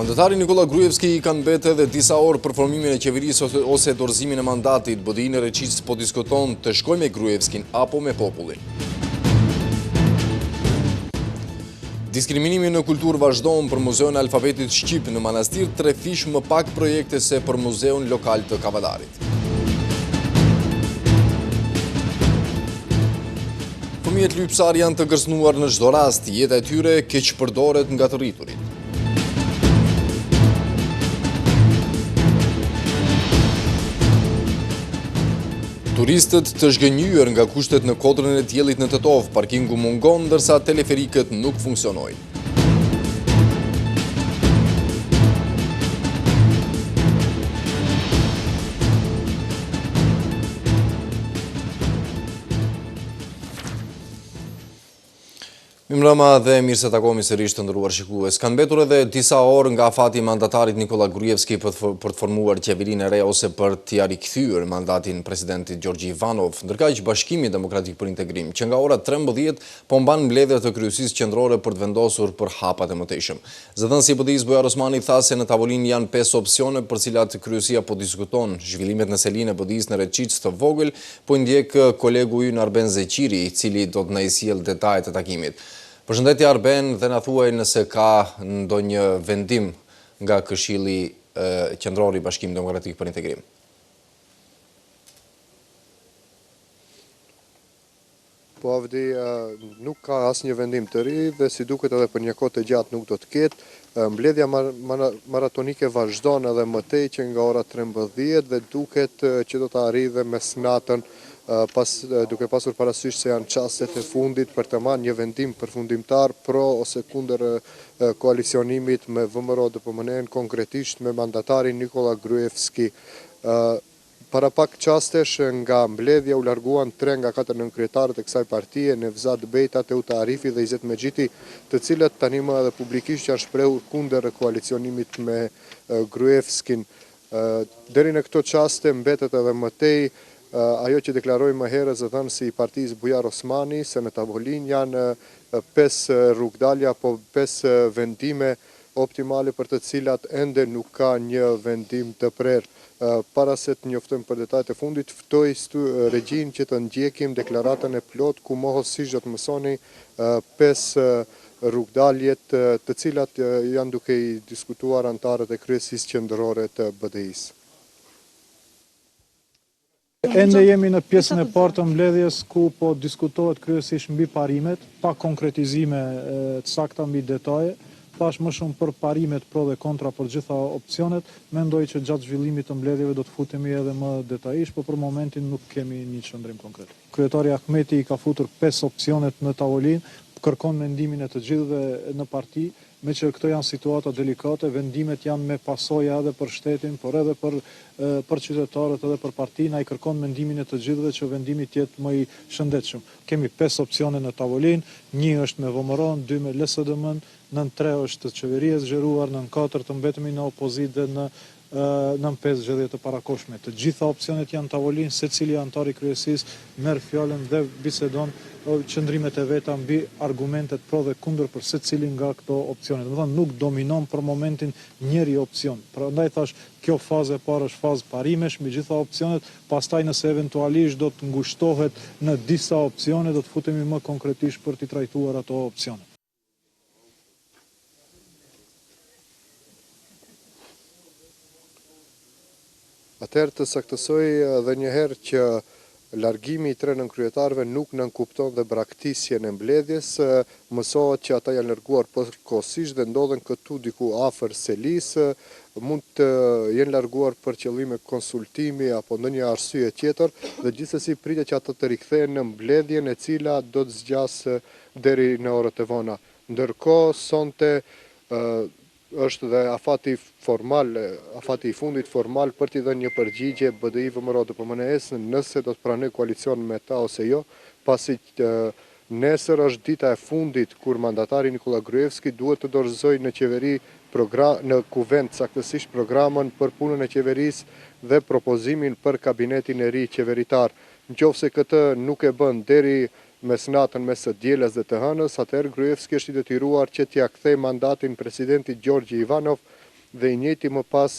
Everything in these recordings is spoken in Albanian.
Mandatari Nikola Gruevski I kanë bete dhe disa orë për formimin e qeverisë ose dorëzimin e mandatit. BDI në Reqicë po diskuton të shkoj me Gruevskin apo me popullin. Diskriminimi në kulturë vazhdon për Muzeun e Alfabetit Shqip në Manastir 3 fish më pak projekte se për Muzeun Lokal të Kavadarit. Fëmijët lypsar janë të gërsnuar në çdo rast, jeta e tyre keq përdoret nga të rriturit. Turistët të zhgënjur nga kushtet në Kodrën e Diellit në Tetov, parkingu mungon ndërsa teleferikët nuk funksionojnë. Mirëmbrëma dhe mirë se takohemi sërish të nderuar shikues. Kanë mbetur edhe disa orë nga afati i mandatarit Nikola Gruevski për të formuar qeverinë e re ose për t'i rikthyer mandatin presidentit Gjorgji Ivanov, ndërkaq Bashkimi Demokratik për Integrim, që nga ora 13 po mban mbledhje të kryesisë qendrore për të vendosur për hapat e mëtejshëm. Zëdhënësi I BDI-s Bujar Osmani tha se në tavolinë janë 5 opsione për cilat kryesia po diskuton. Zhvillimet në selinë e BDI-s në Reqicë të vogël po I ndjek kolegu ynë Arben Zeqiri, I cili do të na I sjellë detajet e takimit. Përshëndetje Arben dhe na thuaj nëse ka ndonjë vendim nga Këshilli Qendror I Bashkimit Demokratik për Integrim. Po avdi nuk ka asnjë vendim të ri dhe si duket edhe për një kohë të gjatë nuk do të ketë. Mbledhja maratonike vazhdon edhe mëtej që nga ora 13 dhe duket që do të arrijë dhe mesnatën duke pasur parasysh se janë çastet e fundit për të marrë një vendim përfundimtar pro ose kundër koalicionimit me VMRO-DPMN, konkretisht me mandatarin Nikola Gruevski. Para pak qastesh nga mbledhja u larguan 3 nga 4 nënkretarët e kësaj partie, Nevzat Bejta, Teuta Arifi dhe Izet Mexhiti, të cilët tani më edhe publikisht janë shprehur kundër koalicionimit me Gruevskin. Deri në këto qaste mbetet edhe mëtej ajo që deklaroi më herët zëdhënësi I partisë Bujar Osmani, se në tavolinë janë 5 rrugdalje apo 5 vendime optimale për të cilat ende nuk ka një vendim të prerë. Para se të njoftojmë për detajet e fundit, ftoj regjin që të ndjekim deklaratën e plot ku mohosisht do të mësoni 5 rrugdaljet të cilat janë duke I diskutuar antarët e kryesisë qendrore të BDI-s. Ende jemi në pjesën e parë të mbledhjes ku po diskutohet kryesisht mbi parimet, pa konkretizime të sakta mbi detaje. Thash më shumë për parimet pro dhe kontra për gjitha opsionet, mendoj që gjatë zhvillimit të mbledhjeve do të futemi edhe më detajisht, por për momentin nuk kemi një qëndrim konkret. Kryetari Ahmeti I ka futur 5 opsionet në tavolinë, kërkon mendimin e të gjithëve në parti, me që këto janë situata delikate, vendimet janë me pasoja edhe për shtetin, por edhe për qytetarët edhe për partinë, ai kërkon mendimin e të gjithëve që vendimi të jetë më I shëndetshëm. Kemi 5 opsione në tavolinë, 1 është me VMRO-n, 2 me LSDM-n, nën 3 është të qeveria zgjeruar, nën 4 të mbetemi në opozitë dhe nën 5 zgjedhje të parakohshme. Të gjitha opsionet janë në tavolinë, secili antar I kryesisë merr fjalën dhe bisedon qëndrimet e veta mbi argumentet pro dhe kundër për secilin nga këto opsione. Domethënë nuk dominon për momentin njëri opsion. Prandaj thash, kjo fazë e parë është fazë parimesh me gjitha opsionet, pastaj nëse eventualisht do të ngushtohet në disa opsione, do të futemi më konkretisht për t'i trajtuar ato opsione. Atëherë të saktësoj edhe një herë që largimi I 3 nënkryetarëve nuk nënkupton dhe braktisjen e mbledhjes, mësohet që ata janë larguar përkohësisht dhe ndodhen këtu diku afër selis, mund të jenë larguar për qëllime konsultimi apo ndonjë arsye tjetër dhe gjithsesi pritet që ata të rikthehen në mbledhjen e cila do të zgjasë deri në orët e vona. Ndërkohë sonte është dhe afati I fundit formal për t'i dhënë një përgjigje BDI VMRO-DPMN-s nëse do të pranojë koalicion me ta ose jo, pasi nesër është dita e fundit kur mandatari Nikola Gruevski duhet të dorëzojë në qeveri në kuvent saktësisht programën për punën e qeverisë dhe propozimin për kabinetin e ri qeveritar. Nëse këtë nuk e bën deri mesnatën mes së dielës dhe të hënës, atëherë Gruevski është I detyruar që t'ia kthejë mandatin presidentit Gjorgji Ivanov dhe i njëjti më pas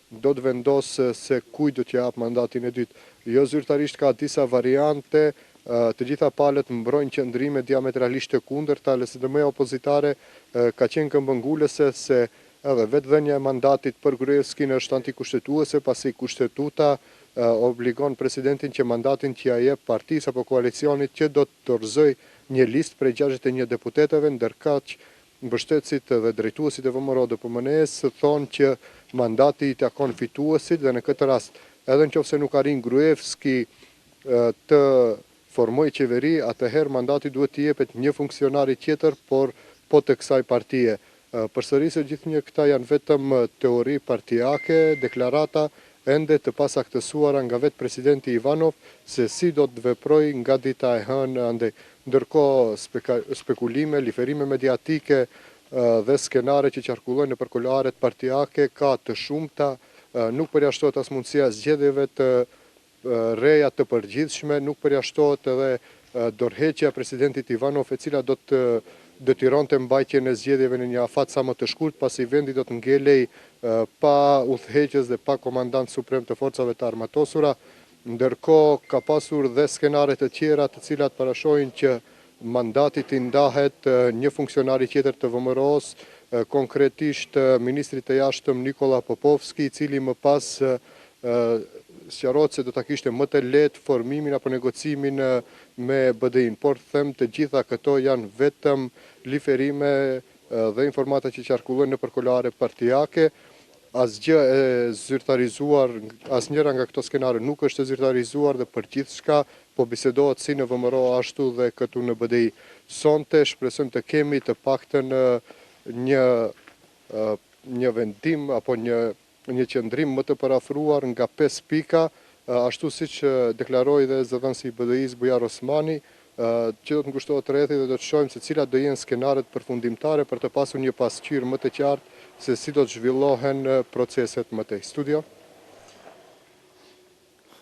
do të vendosë se kujt do t'ja jap mandatin e dytë. Jo zyrtarisht ka disa variante, të gjitha palët mbrojnë qëndrime diametralisht të kundërta, LSDM-ja opozitare ka qenë këmbëngulëse se edhe vetë dhënia e mandatit për Gruevskin është antikushtetuese, pasi kushtetuta obligon presidentin që mandatin që ja jep partisë apo koalicionit që do të dorëzoj një listë prej 61 deputetëve, ndërkaq mbështetësit dhe drejtuesit e VMRO-DPMNE-s thonë që mandati i takon fituesit dhe në këtë rast, edhe nëse nuk arrin Gruevski të formoj qeveri, atëherë mandati duhet të jepet një funksionari tjetër, por po të kësaj partie. Përsërisë gjithnjë këta janë vetëm teori partijake, deklarata ende të pasaktësuara nga vetë presidenti Ivanov se si do të veproj nga dita e hënë ande. Ndërkohë spekulime, liferime mediatike dhe skenare që qarkullojnë në përkularet partijake ka të shumta, nuk përjashtohet as mundësia zgjedhjeve të reja të përgjithshme, nuk përjashtohet edhe dorëheqja presidentit Ivanov, e cila do të detyronte mbajtjen e zgjedhjeve në një afat sa më të shkurt, pasi vendi do të ngelej pa udhëheqës dhe pa komandant suprem të forcave të armatosura. Ndërkohë ka pasur dhe skenare të tjera të cilat parashojnë që mandati të ndahet një funksionari tjetër të VMRO-s, konkretisht ministri të jashtëm Nikola Popovski, i cili më pas sqarohet se do ta kishte më të lehtë formimin apo negocimin me BDI-n, por them të gjitha këto janë vetëm liferime dhe informata që qarkullojnë në përkolare partijake. Asgjë e zyrtarizuar, asnjëra nga këto skenare nuk është e zyrtarizuar dhe për gjithçka po bisedohet si në VMRO ashtu dhe këtu në BDI. Sonte shpresojmë të kemi të paktën një vendim apo një qëndrim më të parafruar nga 5 pika, ashtu siç deklaroi dhe zëdhënësi i BDI-s Bujar Osmani, që do të ngushtohet rrethi dhe do të shohim se cilat do jenë skenaret përfundimtare për të pasur një pasqyrë më të qartë se si do të zhvillohen proceset më tej. Studio.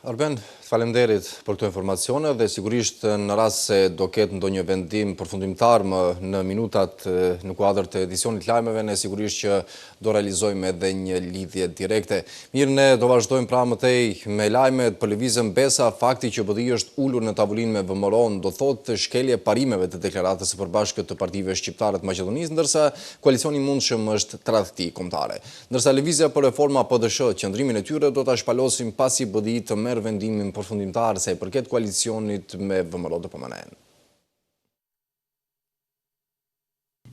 Arben, faleminderit për këto informacione dhe sigurisht në rast se do ketë ndonjë vendim përfundimtar më në minutat në kuadër të edicionit lajmeve, ne sigurisht që do realizojmë edhe një lidhje direkte. Mirë, ne do vazhdojmë pra mëtej me lajmet për lëvizjen Besa. Fakti që BDI është ulur në tavolinë me VMRO-n do thotë shkelje parimeve të deklaratës së përbashkët të partive shqiptare të Maqedonisë, ndërsa koalicioni i mundshëm është tradhti kombëtare. Ndërsa lëvizja për reforma PDSH, qëndrimin e tyre do ta shpalosim pasi BDI të merr vendimin përfundimtar sa i përket koalicionit me VMRO-DPMNE.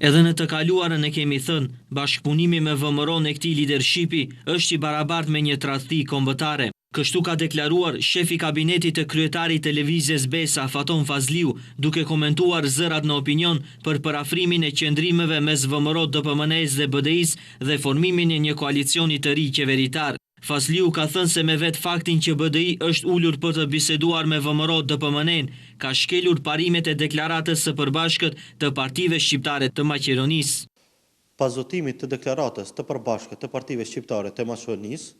Edhe në të kaluarën e kemi thënë, bashkëpunimi me VMRO-n e këtij lidershipi është i barabartë me një tradhti kombëtare. Kështu ka deklaruar shefi kabinetit të kryetarit të lëvizjes Besa, Faton Fazliu, duke komentuar zërat në opinion për parafrimin e qëndrimeve mes VMRO-DPMNE-s dhe BDI-s dhe formimin e një koalicioni të ri qeveritar. Fazliu ka thënë se me vetë faktin që BDI është ulur për të biseduar me VMRO-DPMNE-n, ka shkelur parimet e deklaratës së përbashkët të partive shqiptare të Maqedonisë. Pas zotimit të deklaratës të përbashkët të partive shqiptare të Maqedonisë,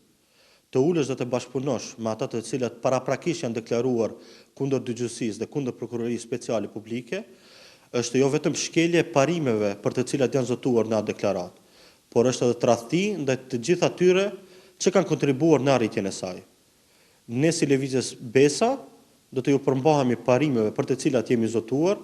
të ulesh dhe të bashkëpunosh me ata të cilat paraprakisht janë deklaruar kundër dëgjësisë dhe kundër prokurorisë speciale publike, është jo vetëm shkelje parimeve për të cilat janë zotuar në atë deklaratë, por është edhe tradhti ndaj të gjithë atyre që kanë kontribuar në arritjen e saj. Ne si lëvizjes Besa do të ju përmbahemi parimeve për të cilat jemi zotuar,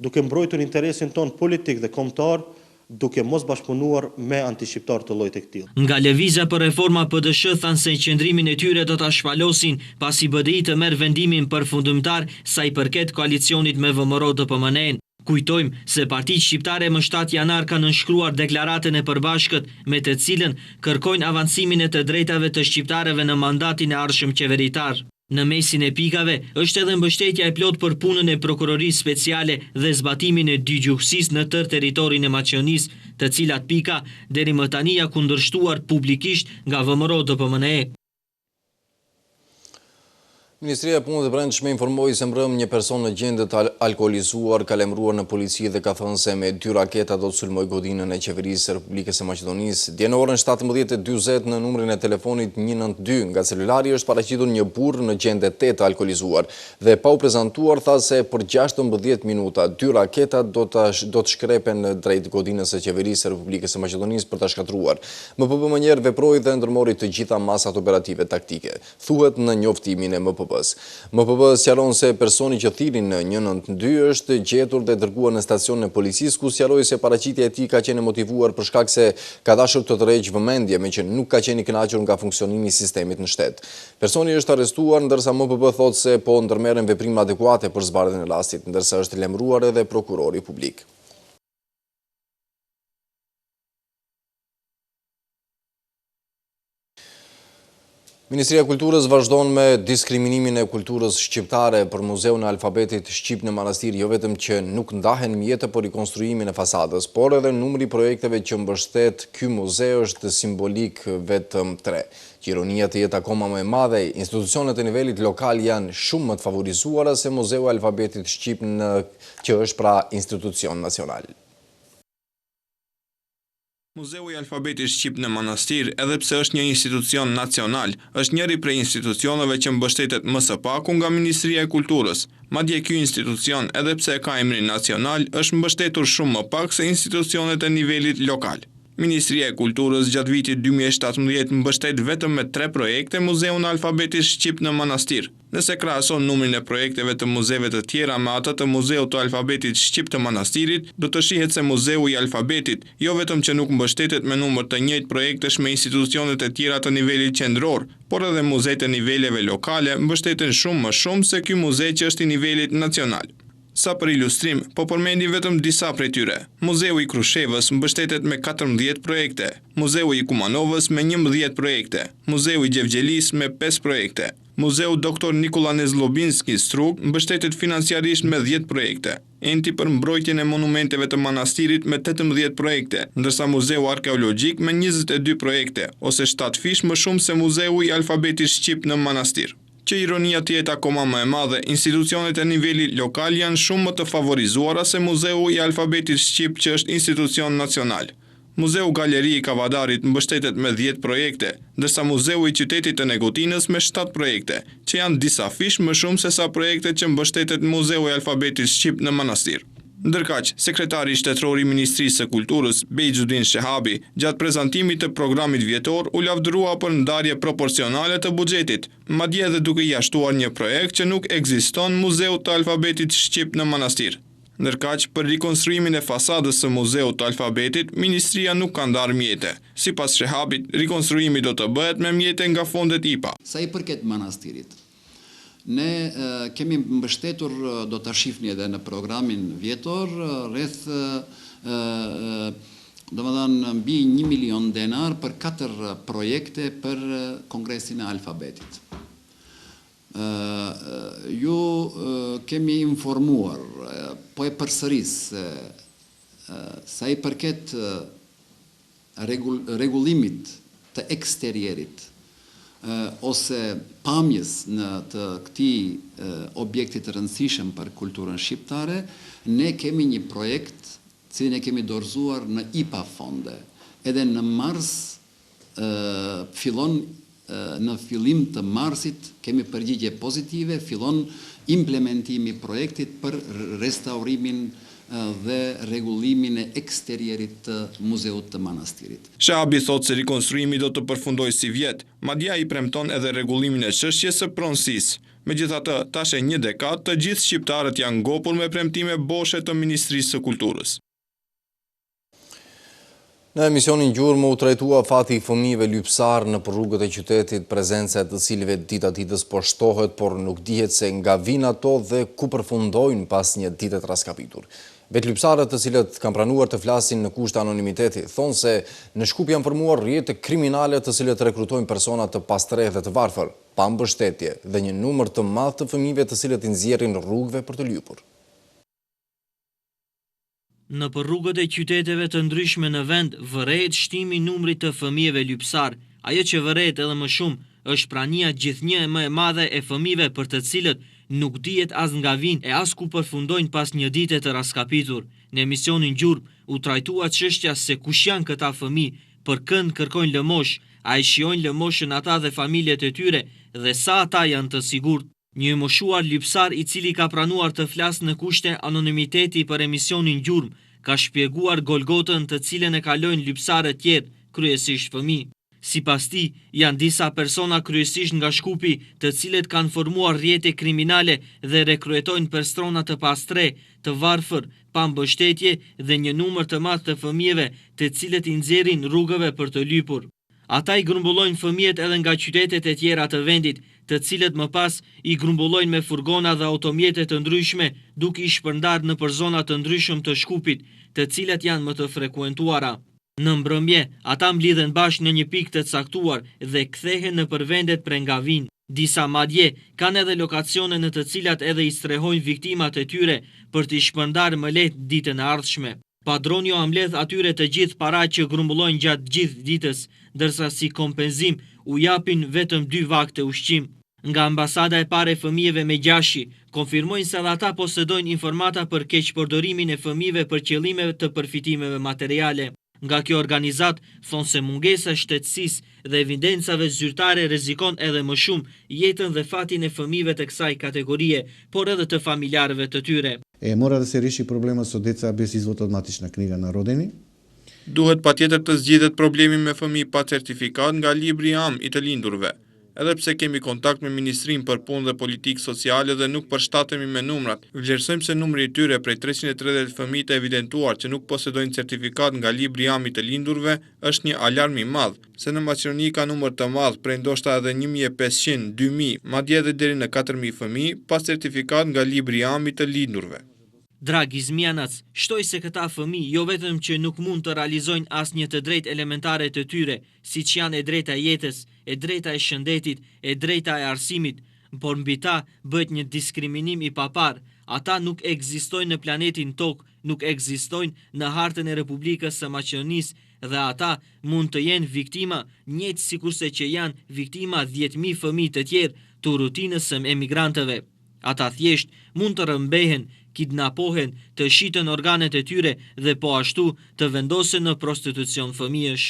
duke mbrojtur interesin ton politik dhe kombëtar, duke mos bashkëpunuar me antishqiptar të llojit të këtij. Nga lëvizja për reforma PDSH thanë se qëndrimin e tyre do ta shpalosin pasi BDI të merr vendimin përfundimtar sa i përket koalicionit me VMRO-DPMNE-n. Kujtojmë se Partitë Shqiptare më 7 janar kanë nënshkruar deklaratën e përbashkët me të cilën kërkojnë avancimin e të drejtave të shqiptarëve në mandatin e ardhshëm qeveritar. Në mesin e pikave është edhe mbështetja e plot për punën e prokurorisë speciale dhe zbatimin e dygjuhësisë në tërë territorin e Maqedonisë, të cilat pika deri më tani janë kundërshtuar publikisht nga VMRO-DPMNE. Ministria e Punës së Brendshme informoi se mbrëm një person në gjendje të alkoolizuar ka lajmëruar në polici dhe ka thënë se me 2 raketa do të sulmoj godinën e qeverisë së Republikës së Maqedonisë. Dje në orën 17:40 në numrin e telefonit 192 nga celulari është paraqitur një burr në gjendje të alkoolizuar dhe pa u prezantuar tha se për 16 minuta 2 raketa do të shkrepen drejt godinës së qeverisë së Republikës së Maqedonisë për ta shkatruar. MPB më njëherë veproi dhe ndërmori të gjitha masat operative taktike. Thuhet në njoftimin e MPB sqaron se personi që thiri në 192 është gjetur dhe dërguar në stacionin e policisë ku sqaroi se paraqitja e tij ka qenë motivuar për shkak se ka dashur të tërheqë vëmendje me që nuk ka qenë i kënaqur nga funksionimi i sistemit në shtet. Personi është arrestuar ndërsa MPB thotë se po ndërmerren veprime adekuate për zbardhjen e rastit, ndërsa është lajmëruar edhe prokurori publik. Ministria e Kulturës vazhdon me diskriminimin e kulturës shqiptare për Muzeun e Alfabetit Shqip në Manastir, jo vetëm që nuk ndahen mjete për rikonstruimin e fasadës, por edhe numri projekteve që mbështet ky muze është simbolik vetëm 3. Që ironia të jetë akoma më e madhe, institucionet e nivelit lokal janë shumë më të favorizuara se Muzeu e Alfabetit Shqip që është pra institucion nacional. Muzeu i Alfabetit Shqip në Manastir, edhe pse është një institucion nacional, është njëri prej institucioneve që mbështetet më së paku nga Ministria e Kulturës. Madje ky institucion, edhe pse ka emrin nacional, është mbështetur shumë më pak se institucionet e nivelit lokal. Ministria e Kulturës gjatë vitit 2017 mbështet vetëm me 3 projekte Muzeun e Alfabetit Shqip në Manastir. Nëse krahason numrin e projekteve të muzeve të tjera me atë të Muzeut të Alfabetit Shqip të Manastirit, do të shihet se Muzeu i Alfabetit jo vetëm që nuk mbështetet me numër të njëjtë projektesh me institucionet e tjera të nivelit qendror, por edhe muzeet e niveleve lokale mbështeten shumë më shumë se ky muze që është i nivelit nacional. Sa për ilustrim, po përmendim vetëm disa prej tyre. Muzeu i Krushevës mbështetet me 14 projekte, Muzeu i Kumanovës me 11 projekte, Muzeu i Gjevgjelis me 5 projekte. Muzeu Dr. Nikola Nezlobinski Strug mbështetet financiarisht me 10 projekte. Enti për mbrojtjen e monumenteve të manastirit me 18 projekte, ndërsa Muzeu Arkeologjik me 22 projekte, ose 7 fish më shumë se Muzeu i Alfabetit Shqip në Manastir. Që ironia të jetë akoma më e madhe, institucionet e nivelit lokal janë shumë më të favorizuara se Muzeu i Alfabetit Shqip që është institucion nacional. Muzeu Galeri i Kavadarit mbështetet me 10 projekte, ndërsa Muzeu i Qytetit të Negotinës me 7 projekte, që janë disa fish më shumë se sa projekte që mbështetet Muzeu i Alfabetit Shqip në Manastir. Ndërkaq, sekretari shtetëror i Ministrisë së Kulturës, Bejxudin Shehabi, gjatë prezantimit të programit vjetor, u lavdërua për ndarje proporcionale të buxhetit, madje edhe duke i jashtuar një projekt që nuk ekziston Muzeut të Alfabetit Shqip në Manastir. Ndërkaq, për rikonstruimin e fasadës së Muzeut të Alfabetit, Ministria nuk ka ndarë mjete. Sipas Shehabit, rikonstruimi do të bëhet me mjete nga fondet IPA. Sa i përket manastirit, ne kemi mbështetur, do të shifni edhe në programin vjetor, rreth mbi 1 milion denar për 4 projekte për Kongresin e Alfabetit. Ju kemi informuar, po e përsëris, sa i përket rregullimit të eksterierit, ose pamjes në të këtij objektit të rëndësishëm për kulturën shqiptare, ne kemi një projekt cilin e kemi dorëzuar në IPA fonde. Edhe në mars në fillim të marsit kemi përgjigje pozitive, fillon implementimi i projektit për restaurimin dhe rregullimin e eksterierit të Muzeut të Manastirit. Shehabi thotë se rikonstruimi do të përfundojë si vjet, madje ai premton edhe rregullimin e çështjes së pronësisë. Megjithatë, tash e 1 dekadë të gjithë shqiptarët janë ngopur me premtime boshe të Ministrisë së Kulturës. Në emisionin Gjurmë u trajtua fati i fëmijëve lypsar në rrugët e qytetit, prezenca e të cilëve dita ditës po shtohet, por nuk dihet se nga vijnë ato dhe ku përfundojnë pas një dite të raskapitur. Vetë lypsarët të cilët kanë pranuar të flasin në kusht anonimiteti thonë se në Shkup janë formuar rrjete kriminale të cilët rekrutojnë persona të pastërë dhe të varfër, pa mbështetje dhe një numër të madh të fëmijëve të cilët i nxjerrin rrugëve për të lypur. Në për rrugët e qyteteve të ndryshme në vend, vërehet shtimi i numrit të fëmijëve lypsar. Ajo që vërehet edhe më shumë është prania gjithnjë e më e madhe e fëmijëve për të cilët nuk dihet as nga vinë e as ku përfundojnë pas një dite të raskapitur. Në emisionin Gjurmë u trajtua çështja se kush janë këta fëmijë, për kënd kërkojnë lëmosh, a e shijojnë lëmoshën ata dhe familjet e tyre dhe sa ata janë të sigurt. Një moshuar lypsar i cili ka pranuar të flasë në kushte anonimiteti për emisionin Gjurmë, ka shpjeguar golgotën të cilën e kalojnë lypsarët tjerë, kryesisht fëmijë. Sipas tij, janë disa persona kryesisht nga Shkupi, të cilët kanë formuar rrjete kriminale dhe rekruetojnë persona të pastre, të varfër, pa mbështetje dhe një numër të madh të fëmijëve, të cilët i nxjerrin rrugëve për të lypur. Ata i grumbullojnë fëmijët edhe nga qytetet e tjera të vendit, të cilët më pas i grumbullojnë me furgona dhe automjete të ndryshme, duke i shpërndarë nëpër zona të ndryshme të Shkupit, të cilat janë më të frekuentuara. Në mbrëmje, ata mblidhen bashkë në një pikë të caktuar dhe kthehen nëpër vendet prej nga vinë. Disa madje kanë edhe lokacione në të cilat edhe i strehojnë viktimat e tyre për t'i shpërndarë më lehtë ditën e ardhshme. Padroni u mbledh atyre të gjithë para që grumbullojnë gjatë gjithë ditës, ndërsa si kompenzim u japin vetëm 2 vakte ushqim. Nga ambasada e parë e fëmijëve me Gjashi, konfirmojnë se ata posedojnë informata për keqpërdorimin e fëmijëve për qëllime të përfitimeve materiale. Nga kjo organizat, thonë se mungesa shtetësisë dhe evidencave zyrtare rrezikon edhe më shumë jetën dhe fatin e fëmijëve të kësaj kategorie, por edhe të familjarëve të tyre. Mora da se rishi problema sot deca bez izvod automatich na knjiga na rodini. Duhet patjetër të zgjidhet problemi me fëmijë pa certifikat nga libri i am i të lindurve. Edhe pse kemi kontakt me Ministrinë për Punë dhe Politikë Sociale dhe nuk përshtatemi me numrat, vlerësojmë se numri i tyre prej 330 fëmijë të evidentuar që nuk posedojnë certifikat nga libri i am i të lindurve është një alarm i madh, se në Maqedoni ka numër të madh prej ndoshta edhe 1500, 2000, madje edhe deri në 4000 fëmijë pa certifikat nga libri i am i të lindurve. Dragi Zmianac shtoi se këta fëmijë jo vetëm që nuk mund të realizojnë asnjë të drejtë elementare të tyre, siç janë e drejta e jetës, e drejta e shëndetit, e drejta e arsimit, por mbi ta bëhet një diskriminim i papar. Ata nuk ekzistojnë në planetin Tokë, nuk ekzistojnë në hartën e Republikës së Maqedonisë dhe ata mund të jenë viktima njëjtë sikurse që janë viktima 10.000 fëmijë të tjerë të rutinës së emigrantëve. Ata thjesht mund të rëmbehen, kidnapohen, të shiten organet e tyre dhe po ashtu të vendosen në prostitucion fëmijësh.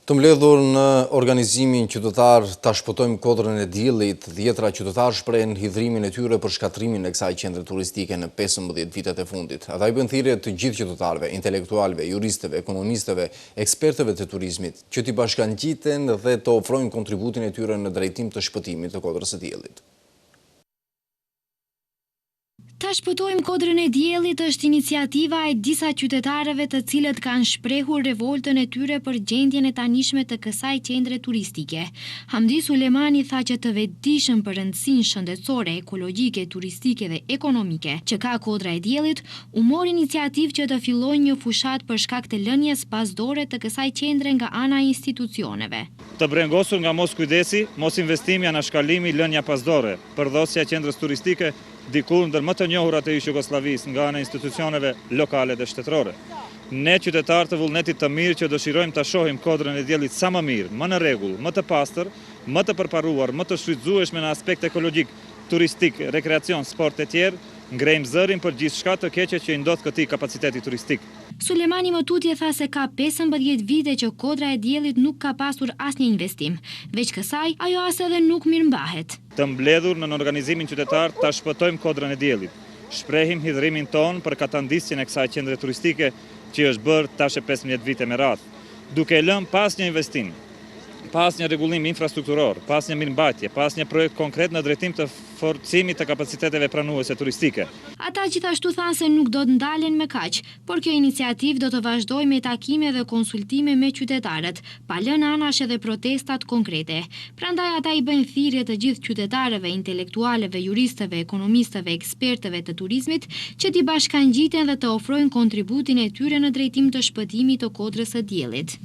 Të mbledhur në organizimin qytetar ta shpëtojmë Kodrën e Diellit, 10 qytetarë shprehen hidhrimin e tyre për shkatrimin e kësaj qendre turistike në 15 vitet e fundit. Ata i bën thirrje të gjithë qytetarëve, intelektualëve, juristëve, ekonomistëve, ekspertëve të turizmit, që t'i bashkangjiten dhe të ofrojnë kontributin e tyre në drejtim të shpëtimit të Kodrës së Diellit. Ta shpëtojmë Kodrën e Diellit është iniciativa e disa qytetarëve të cilët kanë shprehur revoltën e tyre për gjendjen e tanishme të kësaj qendre turistike. Hamdi Sulemani tha që të vetëdijshëm për rëndësinë shëndetësore, ekologjike, turistike dhe ekonomike që ka Kodra e Diellit, u mori iniciativë që të fillojë një fushat për shkak të lënies pasdore të kësaj qendre nga ana e institucioneve. Të brengosur nga mos kujdesi, mos investimi, anashkalimi, lënia pasdore, përdhosja e qendrës turistike diku ndër më të njohurat e ish Jugosllavisë nga ana e institucioneve lokale dhe shtetërore. Ne qytetarë të vullnetit të mirë që dëshirojmë ta shohim Kodrën e Diellit sa më mirë, më në rregull, më të pastër, më të përparuar, më të shfrytzueshme në aspekt ekologjik, turistik, rekreacion, sport e tjerë, ngrejmë zërin për gjithçka të keqe që i ndodh këtij kapaciteti turistik. Sulemani më tutje tha se ka 15 vite që Kodra e Diellit nuk ka pasur asnjë investim, veç kësaj ajo as edhe nuk mirëmbahet. Të mbledhur në organizimin qytetar ta shpëtojmë Kodrën e Diellit. Shprehim hidhrimin ton për katandisjen e kësaj qendre turistike që është bërë tash 15 vite me radhë, duke lënë pas një investim, pas një rregullim infrastrukturor, pas një mirëmbajtje, pas një projekt konkret në drejtim të forcimit të kapaciteteve pranuese turistike. Ata gjithashtu thanë se nuk do të ndalen me kaq, por kjo iniciativë do të vazhdojë me takime dhe konsultime me qytetarët, pa lënë anash edhe protestat konkrete. Prandaj ata i bëjnë thirrje të gjithë qytetarëve, intelektualëve, juristëve, ekonomistëve, ekspertëve të turizmit që t'i bashkangjiten dhe të ofrojnë kontributin e tyre në drejtim të shpëtimit të Kodrës së Diellit.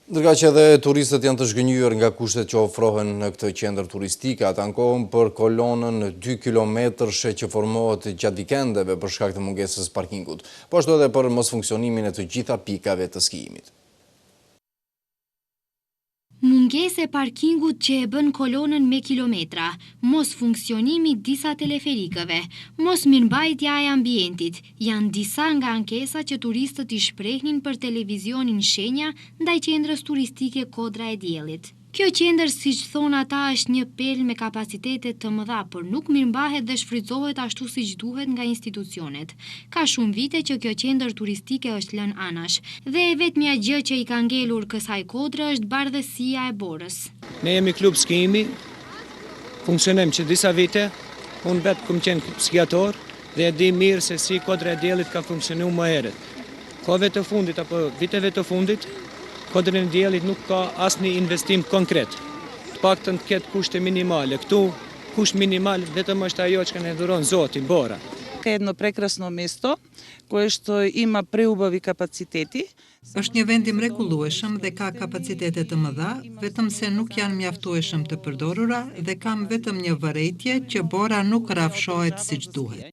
Ndërka që edhe turistët janë të zhgënjur nga kushtet që ofrohen në këtë qendër turistike, ata ankohen për kolonën 2 kilometrëshe që formohet gjatë vikendeve për shkak të mungesës parkingut, po ashtu edhe për mos funksionimin e të gjitha pikave të skijimit. Mungese parkingut që e bën kolonën me kilometra, mos funksionimi disa teleferikëve, mos mirëmbajtja e ambientit, janë disa nga ankesa që turistët i shprehnin për televizionin shenja ndaj qendrës turistike Kodra e Diellit. Kjo qendër, siç thonë ata, është një pelë me kapacitete të mëdha, por nuk mirëmbahet dhe shfrytëzohet ashtu siç duhet nga institucionet. Ka shumë vite që kjo qendër turistike është lënë anash, dhe e vetmja gjë që i ka ngelur kësaj kodre është bardhësia e borës. Ne jemi klub skijimi, funksionojmë që disa vite, unë vetë kam qenë skiator dhe e di mirë se si Kodra e Diellit ka funksionuar më herët. Kohëve të fundit apo viteve të fundit, Kodrën e Diellit nuk ka asnjë investim konkret. Të paktën të ketë kushte minimale. Këtu kusht minimal vetëm është ajo që ne dhuron Zoti, bora. Ka jedno prekrasno mesto koje što ima preubavi kapaciteti. Është një vend i mrekullueshëm dhe ka kapacitete të mëdha, vetëm se nuk janë mjaftueshëm të përdorura dhe kam vetëm një vërejtje që bora nuk rrafshohet siç duhet.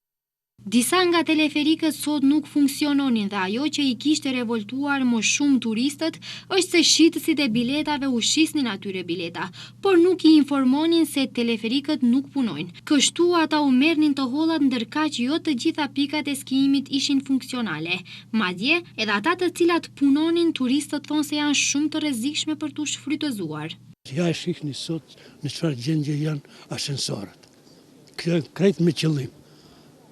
Disa nga teleferikët sot nuk funksiononin dhe ajo që i kishte revoltuar më shumë turistët është se shitësit e biletave u shisnin atyre bileta, por nuk i informonin se teleferikët nuk punojnë. Kështu ata u merrnin të hollat ndërkaq jo të gjitha pikat e skijimit ishin funksionale. Madje, edhe ata të cilat punonin, turistët thonë se janë shumë të rrezikshme për t'u shfrytëzuar. Ja e shihni sot në çfarë gjendje janë ashensorët. Krejt me qëllim.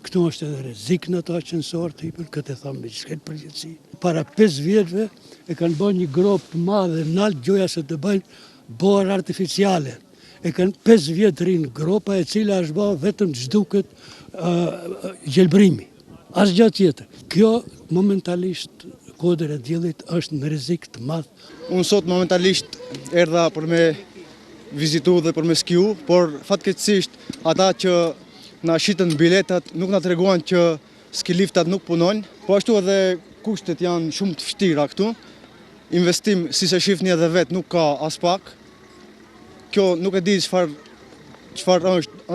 Këtu është edhe rrezik në ato ascensorë të hipër, këtë e thamë me gjithë përgjithësi. Para 5 vjetëve e kanë bërë një gropë të madhe nalt gjoja se të bëjnë borë artificiale. E kanë 5 vjetë rinë gropa e cila është bërë vetëm ç'duket gjelbrimi. Asgjë tjetër. Kjo momentalisht Kodra e Diellit është në rrezik të madh. Unë sot momentalisht erdha për me vizitu dhe për me skiu, por fatkeqësisht ata që na shitën biletat nuk na treguan që ski liftat nuk punojnë, po ashtu edhe kushtet janë shumë të vështira këtu. Investim, si se shifni edhe vetë, nuk ka as pak. Kjo nuk e di çfarë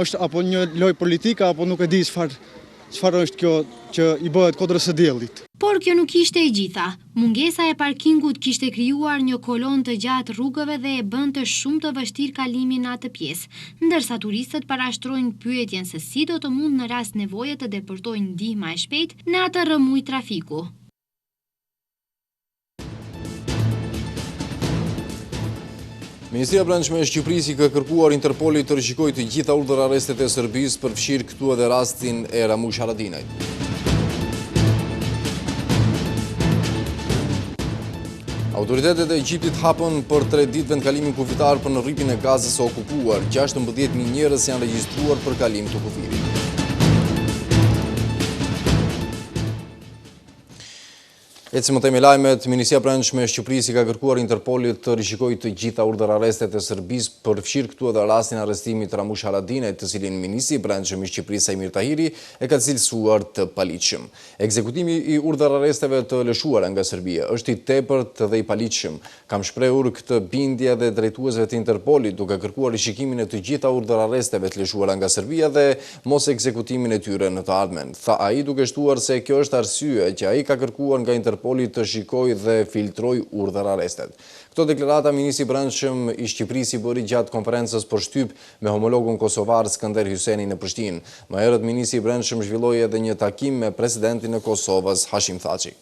është apo një lojë politika apo nuk e di çfarë është kjo që i bëhet Kodrës së Diellit. Por kjo nuk ishte e gjitha. Mungesa e parkingut kishte krijuar një kolon të gjatë rrugëve dhe e bënte shumë të vështirë kalimin në atë pjesë, ndërsa turistët parashtrojnë pyetjen se si do të mund në rast nevoje të depërtojnë ndihma e shpejtë në atë rrëmuj trafiku. Ministria e Brendshme e Shqipërisë ka kërkuar Interpolit të rishikojë të gjitha urdhër arrestet e Serbisë, përfshirë këtu edhe rastin e Ramush Haradinajt. Autoritetet e Egjiptit hapën për 3 ditë vendkalimin kufitar për në rripin e Gazës së okupuar. 16.000 njerëz janë regjistruar për kalim të kufirit. Ecim më temi lajmet, Ministria e Brendshme e Shqipërisë ka kërkuar Interpolit të rishikojë të gjitha urdhër arrestet e Serbisë, përfshirë këtu edhe rastin arrestimit të Ramush Haradinajt, të cilin Ministri i Brendshëm i Shqipërisë Sajmir Tahiri e ka cilësuar të paligjshëm. Ekzekutimi i urdhër arresteve të lëshuara nga Serbia është i tepërt dhe i paligjshëm. Kam shprehur këtë bindje dhe drejtuesve të Interpolit, duke kërkuar rishikimin e të gjitha urdhër arresteve të lëshuara nga Serbia dhe mos ekzekutimin e tyre në të ardhmen. Tha ai, duke shtuar se kjo është arsye që ai ka kërkuar nga Interpoli të shikoj dhe filtroj urdhër arrestet. Këto deklarata Ministri i Brendshëm i Shqipërisë i bëri gjatë konferencës për shtyp me homologun kosovar Skënder Hysseni në Prishtinë. Më herët Ministri i Brendshëm zhvilloi edhe një takim me presidentin e Kosovës Hashim Thaçi.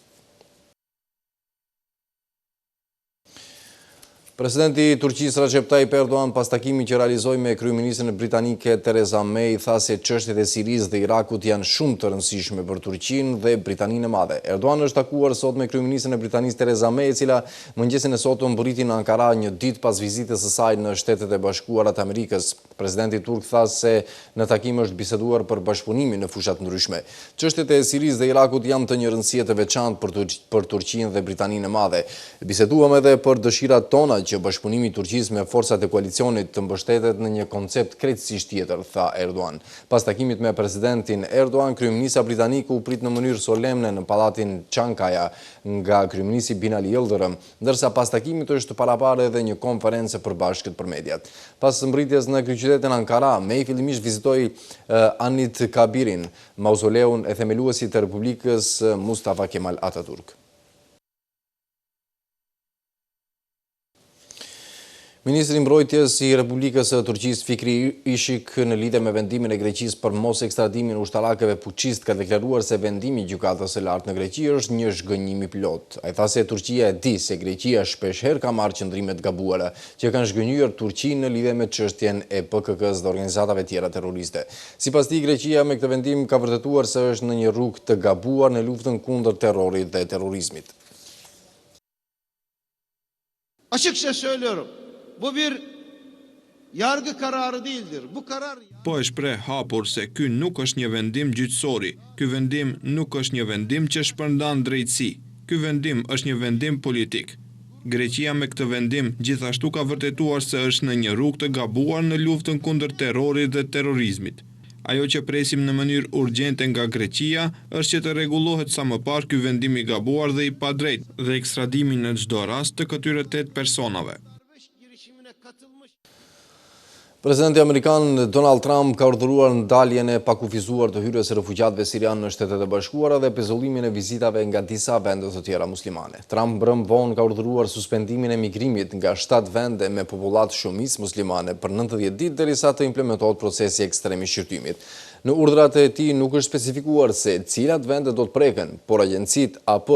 Presidenti i Turqisë Recep Tayyip Erdogan pas takimit që realizoi me kryeministren britanike Theresa May tha se çështjet e Sirisë dhe Irakut janë shumë të rëndësishme për Turqinë dhe Britaninë e Madhe. Erdogan është takuar sot me kryeministren e Britanisë Theresa May, e cila mëngjesin e sotëm mbriti në Ankara një ditë pas vizitës së saj në Shtetet e Bashkuara të Amerikës. Presidenti turk tha se në takim është biseduar për bashkëpunimin në fusha të ndryshme. Çështjet e Sirisë dhe Irakut janë të një rëndësie të veçantë për Turqinë dhe Britaninë e Madhe. Biseduam edhe për dëshirat tona që bashkëpunimi i Turqisë me forcat e koalicionit të mbështetet në një koncept krejtësisht tjetër, tha Erdogan. Pas takimit me presidentin Erdogan, kryeministra britaniku u prit në mënyrë solemne në pallatin Çankaya nga kryeministri Binali Yıldırım, ndërsa pas takimit është paraparë edhe një konferencë përbashkët për mediat. Pas mbritjes në kryeqytetin Ankara, May fillimisht vizitoi Anit Kabirin, mauzoleun e themeluesit të Republikës Mustafa Kemal Atatürk. Ministri i Mbrojtjes i Republikës së Turqisë Fikri Ishik në lidhje me vendimin e Greqisë për mos ekstradimin ushtarakëve fuqist ka deklaruar se vendimi i gjykatës së lartë në Greqi është një zhgënjim i plot. Ai tha se Turqia e di se Greqia shpeshherë ka marrë qëndrime të gabuara që kanë zhgënjur Turqinë në lidhje me çështjen e PKK-s dhe organizatave tjera terroriste. Sipas tij, Greqia me këtë vendim ka vërtetuar se është në një rrugë të gabuar në luftën kundër terrorit dhe terrorizmit. Açıkça söylüyorum. Bu bir yargı kararı değildir. Bu karar... Po e shpreh hapur se ky nuk është një vendim gjyqësori. Ky vendim nuk është një vendim që shpërndan drejtësi. Ky vendim është një vendim politik. Greqia me këtë vendim gjithashtu ka vërtetuar se është në një rrugë të gabuar në luftën kundër terrorit dhe terrorizmit. Ajo që presim në mënyrë urgjente nga Greqia është që të rregullohet sa më parë ky vendim i gabuar dhe i padrejtë dhe ekstradimi në çdo rast të këtyre 8 personave. Presidenti Amerikan Donald Trump ka urdhëruar ndaljen e pakufizuar të hyrjes së refugjatëve sirianë në Shtetet e Bashkuara dhe pezullimin e vizitave nga disa vende të tjera muslimane. Trump mbrëm vonë ka urdhëruar suspendimin e migrimit nga 7 vende me popullat shumicë muslimane për 90 ditë derisa të implementohet procesi ekstrem i shqyrtimit. Në urdhrat e tij nuk është specifikuar se cilat vende do të preken, por agjencitë AP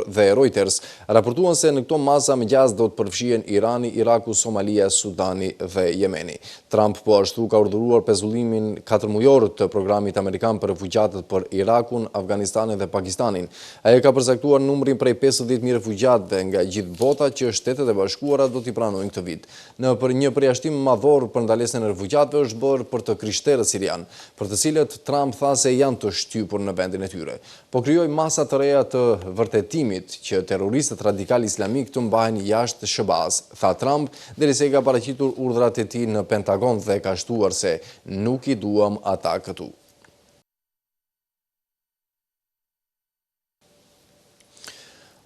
dhe Reuters raportuan se në këto masa mëngjas do të përfshihen Irani, Iraku, Somalia, Sudani dhe Jemeni. Trump po ashtu ka urdhëruar pezullimin 4 mujor të programit amerikan për refugjatët për Irakun, Afganistanin dhe Pakistanin. Ai ka përcaktuar numrin prej 50.000 refugjatëve nga gjithë bota që Shtetet e Bashkuara do t'i pranojnë këtë vit. Në për një përjashtim madhor për ndalesën e refugjatëve është bërë për të krishterët sirian, për të cilët Trump tha se janë të shtypur në vendin e tyre. Po krijoi masa të reja të vërtetimit që terroristët radikal islamik të mbahen jashtë SHBAZ, tha Trump, derisa i ka paraqitur urdhrat e tij në Pentagon dhe ka shtuar se nuk i duam ata këtu.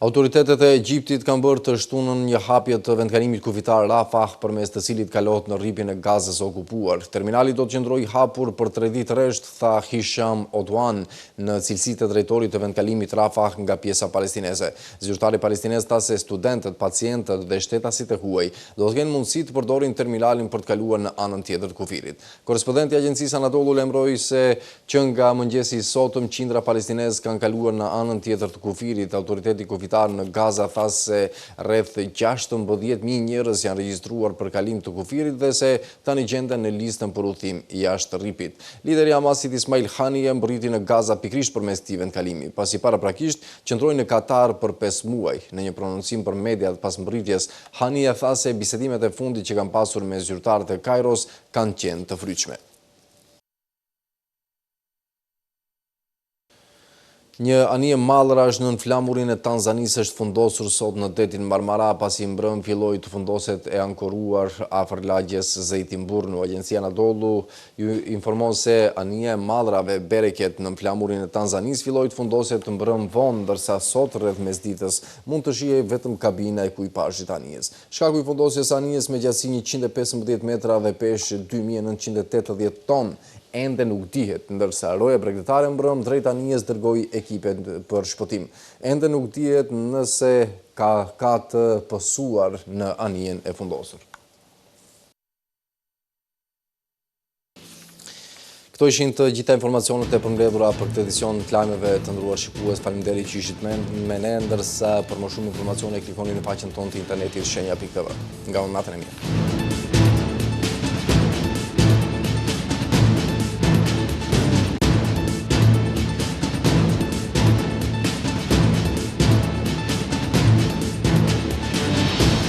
Autoritetet e Egjiptit kanë bërë të shtunën një hapje të vendkalimit kufitar Rafah përmes të cilit kalohet në rripin e Gazës okupuar. Terminali do të qëndrojë hapur për 3 ditë rresht, tha Hisham Odwan në cilësi të drejtorit të vendkalimit Rafah nga pjesa palestineze. Zyrtari palestinez tha se studentët, pacientët dhe shtetasit e huaj do të kenë mundësi të përdorin terminalin për të kaluar në anën tjetër të kufirit. Korrespondenti i agjencisë Anadolu lajmëroi se që nga mëngjesi i sotëm qindra palestinez kanë kaluar në anën tjetër të kufirit. Autoriteti në Gaza tha se rreth 16.000 njerëz janë regjistruar për kalim të kufirit dhe se tani gjenden në listën për udhëtim jashtë rripit. Lideri i Hamasit Ismail Haniyeh mbriti në Gaza pikërisht përmes këtij vendkalimi, pasi paraprakisht qëndroi në Katar për 5 muaj. Në një prononcim për mediat pas mbritjes, Haniyeh tha se bisedimet e fundit që kanë pasur me zyrtarët e Kairos kanë qenë të fryqme. Një anije mallrash nën flamurin e Tanzanisë është fundosur sot në detin Marmara pasi mbrëm filloi të fundoset e ankoruar afër lagjes Zejtinburnu. Agjencia Anadolu ju informon se anija e mallrave Bereket nën flamurin e Tanzanisë filloi të fundoset të mbrëm vonë, ndërsa sot rreth mesditës mund të shihej vetëm kabina e ekipazhit të anijes. Shkaku i fundosjes së anijes me gjatësi 115 metra dhe peshë 2980 ton ende nuk dihet, ndërsa roja bregdetare mbrëm drejt anijes dërgoi ekipe për shpëtim. Ende nuk dihet nëse ka të pësuar në anijen e fundosur. Këto ishin të gjitha informacionet e përmbledhura për këtë edicion të lajmeve të nderuar shikues. Faleminderit që ishit me ne, ndërsa për më shumë informacione klikoni në faqen tonë të internetit shenja.tv. Nga unë natën e mirë.